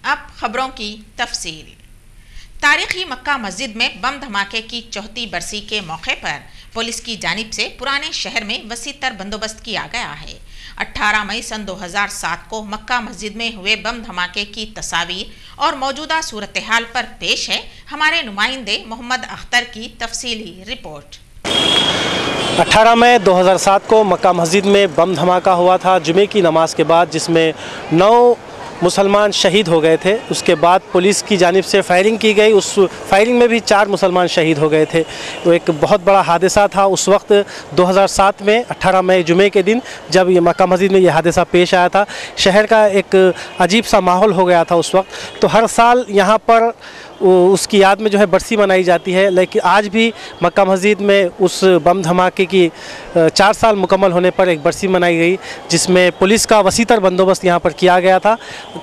اب خبروں کی تفصیل۔ تاریخی مکہ مسجد میں بم دھماکے کی 34 برسی کے موقع پر پولیس کی جانب سے پرانے شہر میں وسیع تر بندوبست کیا گیا ہے۔ 18 مئی سن 2007 کو مکہ مسجد میں ہوئے بم دھماکے کی تصاویر اور موجودہ صورتحال پر پیش ہے ہمارے نمائندے محمد اختر کی تفصیلی رپورٹ۔ 18 مئی 2007 کو مکہ مسجد میں بم دھماکہ ہوا تھا جمعے کی نماز کے بعد، جس میں 9 مسلمان شہید ہو گئے تھے۔ اس کے بعد پولیس کی جانب سے فائرنگ کی گئی، اس فائرنگ میں بھی 4 مسلمان شہید ہو گئے تھے۔ وہ ایک بہت بڑا حادثہ تھا اس وقت 2007 میں 18 مئی جمعے کے دن جب یہ مکہ مسجد میں یہ حادثہ پیش آیا تھا۔ شہر کا ایک عجیب سا ماحول ہو گیا تھا اس وقت۔ تو ہر سال یہاں پر اس کی یاد میں جو ہے برسی منائی جاتی ہے، لیکن آج بھی مکہ مسجد میں اس بم دھماکے کی 4 سال مکمل ہونے پر ایک برسی منائی گئی، جس میں پولیس کا وسیع تر بندوبست یہاں پر کیا گیا تھا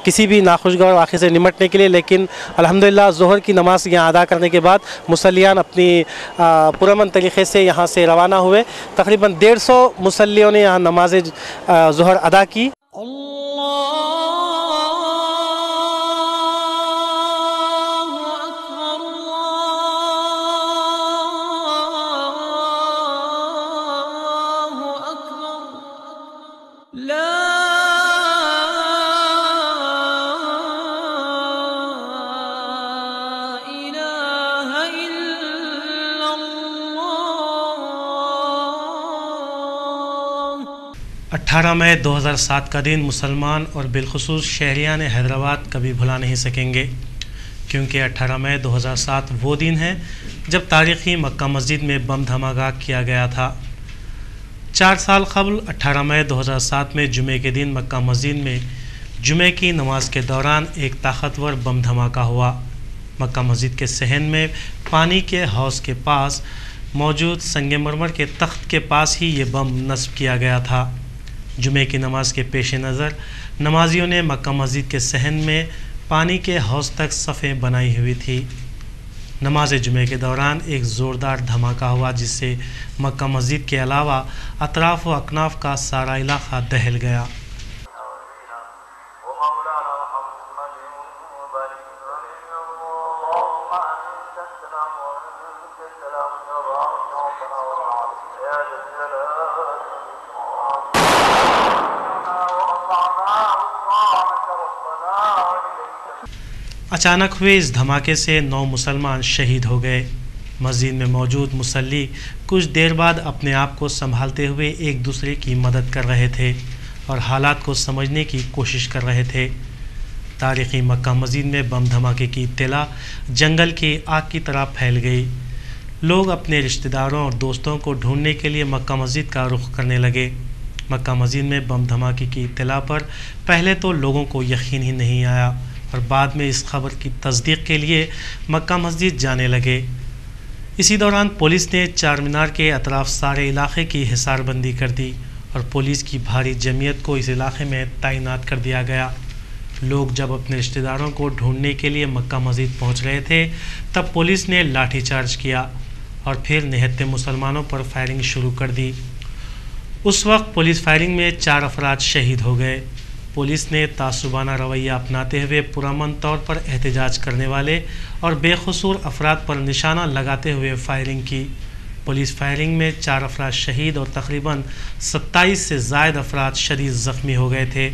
کسی بھی ناخوشگوار واقعے سے نمٹنے کے لیے۔ لیکن الحمدللہ ظہر کی نماز یہاں ادا کرنے کے بعد مصلیان اپنی پرامن طریقے سے یہاں سے روانہ ہوئے۔ تقریباً 150 مصلیوں نے یہاں نماز ظہر ادا کی۔ اٹھارہ مئی 2007 کا دن مسلمان اور بالخصوص شہریان حیدرآباد کبھی بھلا نہیں سکیں گے، کیونکہ 18 مئی 2007 وہ دن ہے جب تاریخی مکہ مسجد میں بم دھماکہ کیا گیا تھا۔ 4 سال قبل 18 مئی 2007 میں جمعے کے دن مکہ مسجد میں جمعے کی نماز کے دوران ایک طاقتور بم دھماکہ ہوا۔ مکہ مسجد کے صحن میں پانی کے حوض کے پاس موجود سنگ مرمر کے تخت کے پاس ہی یہ بم نصب کیا گیا تھا۔ جمعے کی نماز کے پیش نظر نمازیوں نے مکہ مسجد کے صحن میں پانی کے حوض تک صفیں بنائی ہوئی تھی۔ نماز جمعے کے دوران ایک زوردار دھماکہ ہوا، جس سے مکہ مسجد کے علاوہ اطراف و اکناف کا سارا علاقہ دہل گیا۔ اچانک ہوئے اس دھماکے سے 9 مسلمان شہید ہو گئے۔ مسجد میں موجود مصلی کچھ دیر بعد اپنے آپ کو سنبھالتے ہوئے ایک دوسرے کی مدد کر رہے تھے اور حالات کو سمجھنے کی کوشش کر رہے تھے۔ تاریخی مکہ مسجد میں بم دھماکے کی اطلاع جنگل کی آگ کی طرح پھیل گئی۔ لوگ اپنے رشتہ داروں اور دوستوں کو ڈھونڈنے کے لیے مکہ مسجد کا رخ کرنے لگے۔ مکہ مسجد میں بم دھماکے کی اطلاع پر پہلے تو لوگوں کو یقین ہی نہیں آیا اور بعد میں اس خبر کی تصدیق کے لیے مکہ مسجد جانے لگے۔ اسی دوران پولیس نے چار مینار کے اطراف سارے علاقے کی حصار بندی کر دی اور پولیس کی بھاری جمعیت کو اس علاقے میں تعینات کر دیا گیا۔ لوگ جب اپنے رشتہ داروں کو ڈھونڈنے کے لیے مکہ مسجد پہنچ رہے تھے، تب پولیس نے لاٹھی چارج کیا اور پھر نہتے مسلمانوں پر فائرنگ شروع کر دی۔ اس وقت پولیس فائرنگ میں 4 افراد شہید ہو گئے۔ پولیس نے تعصبانہ رویہ اپناتے ہوئے پرامن طور پر احتجاج کرنے والے اور بے قصور افراد پر نشانہ لگاتے ہوئے فائرنگ کی۔ پولیس فائرنگ میں 4 افراد شہید اور تقریباً 27 سے زائد افراد شدید زخمی ہو گئے تھے۔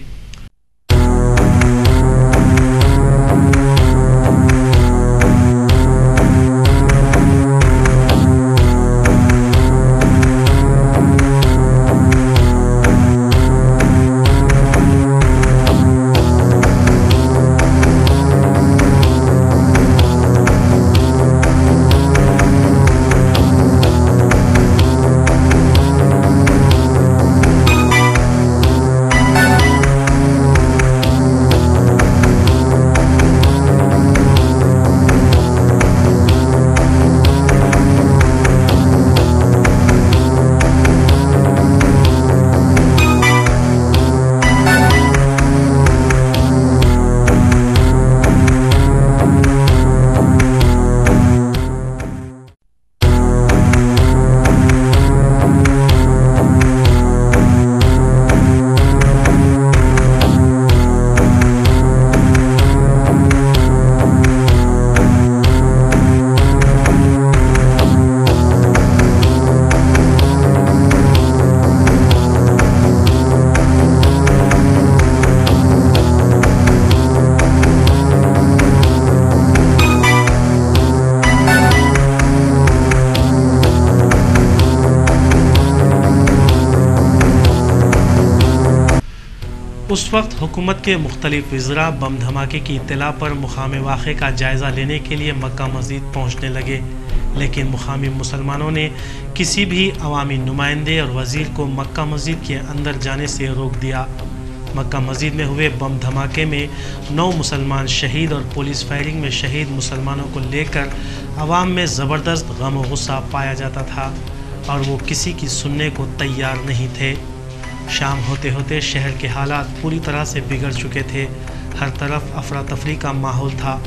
اس وقت حکومت کے مختلف وزراء بم دھماکے کی اطلاع پر مقامی واقعے کا جائزہ لینے کے لیے مکہ مسجد پہنچنے لگے، لیکن مقامی مسلمانوں نے کسی بھی عوامی نمائندے اور وزیر کو مکہ مسجد کے اندر جانے سے روک دیا۔ مکہ مسجد میں ہوئے بم دھماکے میں 9 مسلمان شہید اور پولیس فائرنگ میں شہید مسلمانوں کو لے کر عوام میں زبردست غم و غصہ پایا جاتا تھا اور وہ کسی کی سننے کو تیار نہیں تھے۔ شام ہوتے ہوتے شہر کے حالات پوری طرح سے بگڑ چکے تھے، ہر طرف افراتفری کا ماحول تھا۔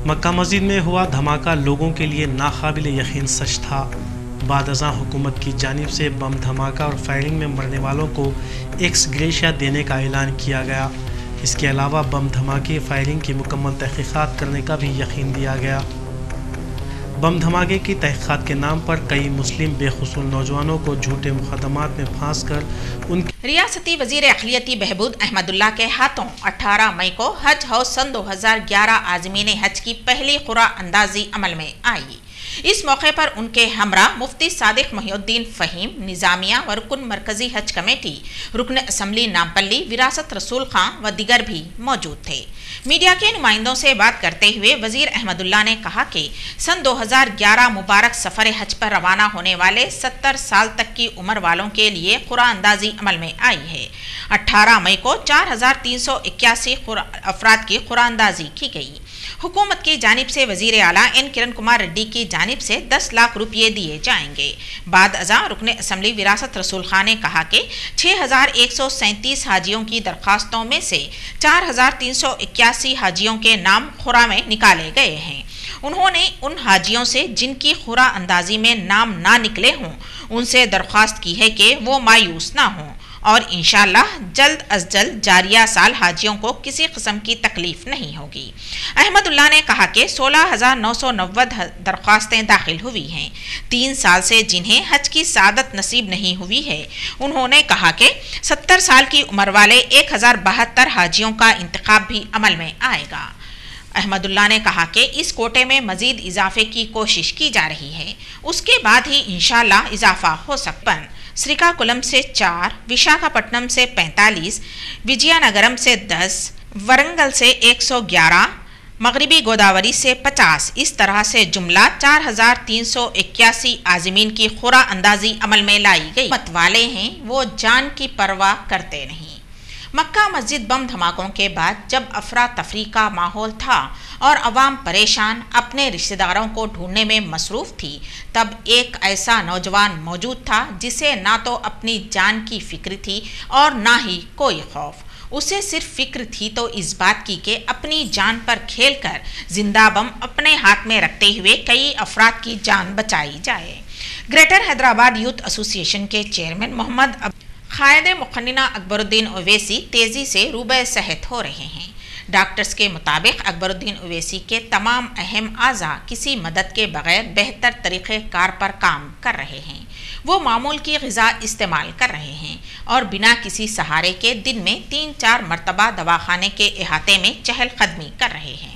مکہ مسجد میں ہوا دھماکہ لوگوں کے لیے ناقابل یقین سچ تھا۔ بعد ازاں حکومت کی جانب سے بم دھماکہ اور فائرنگ میں مرنے والوں کو ایکس گریشیا دینے کا اعلان کیا گیا۔ اس کے علاوہ بم دھماکے فائرنگ کی مکمل تحقیقات کرنے کا بھی یقین دیا گیا۔ بم دھماکے کی تحقیقات کے نام پر کئی مسلم بے قصور نوجوانوں کو جھوٹے مقدمات میں پھانس کر ان ریاستی وزیر اقلیتی بہبود احمد اللہ کے ہاتھوں 18 مئی کو حج ہاؤس سن 2011 عازمین حج کی پہلی قرعہ اندازی عمل میں آئی۔ اس موقع پر ان کے ہمراہ مفتی صادق محی الدین فہیم، نظامیہ و رکن مرکزی حج کمیٹی، رکن اسمبلی نامپلی وراثت رسول خان و دیگر بھی موجود تھے۔ میڈیا کے نمائندوں سے بات کرتے ہوئے وزیر احمد اللہ نے کہا کہ سن 2011 مبارک سفر حج پر روانہ ہونے والے 70 سال تک کی عمر والوں کے لیے قرعہ اندازی عمل میں آئی ہے۔ 18 مئی کو 4381 افراد کی قرعہ اندازی کی گئی۔ حکومت کی جانب سے وزیر اعلیٰ این کرن کمار ریڈی کی جانب سے 10 لاکھ روپے دیے جائیں گے۔ بعد ازاں رکن اسمبلی وراثت رسول خان نے کہا کہ 6137 حاجیوں کی درخواستوں میں سے 4381 حاجیوں کے نام قرعہ میں نکالے گئے ہیں۔ انہوں نے ان حاجیوں سے جن کی قرعہ اندازی میں نام نہ نکلے ہوں ان سے درخواست کی ہے کہ وہ مایوس نہ ہوں اور انشاءاللہ جلد از جلد جاریہ سال حاجیوں کو کسی قسم کی تکلیف نہیں ہوگی۔ احمد اللہ نے کہا کہ 16,990 درخواستیں داخل ہوئی ہیں۔ 3 سال سے جنہیں حج کی سعادت نصیب نہیں ہوئی ہے، انہوں نے کہا کہ 70 سال کی عمر والے 1072 حاجیوں کا انتخاب بھی عمل میں آئے گا۔ احمد اللہ نے کہا کہ اس کوٹے میں مزید اضافے کی کوشش کی جا رہی ہے، اس کے بعد ہی انشاءاللہ اضافہ ہو سکتا ہے۔ سریکا کولم سے 4، وشاکھاپٹنم سے 45، وجیا نگرم سے 10، ورنگل سے 111، مغربی گوداوری سے 50، اس طرح سے جملہ 4381 عازمین کی قرعہ اندازی عمل میں لائی گئی۔ مت والے ہیں وہ جان کی پرواہ کرتے نہیں۔ مکہ مسجد بم دھماکوں کے بعد جب افراتفری کا ماحول تھا اور عوام پریشان اپنے رشتہ داروں کو ڈھونڈنے میں مصروف تھی، تب ایک ایسا نوجوان موجود تھا جسے نہ تو اپنی جان کی فکر تھی اور نہ ہی کوئی خوف۔ اسے صرف فکر تھی تو اس بات کی کہ اپنی جان پر کھیل کر زندہ بم اپنے ہاتھ میں رکھتے ہوئے کئی افراد کی جان بچائی جائے۔ گریٹر حیدرآباد یوتھ ایسوسی ایشن کے چیئرمین محمد قائد مقننہ اکبر الدین اویسی تیزی سے روبہ صحت ہو رہے ہیں۔ ڈاکٹرز کے مطابق اکبر الدین اویسی کے تمام اہم اعضاء کسی مدد کے بغیر بہتر طریقہ کار پر کام کر رہے ہیں۔ وہ معمول کی غذا استعمال کر رہے ہیں اور بنا کسی سہارے کے دن میں 3-4 مرتبہ دواخانے کے احاطے میں چہل قدمی کر رہے ہیں۔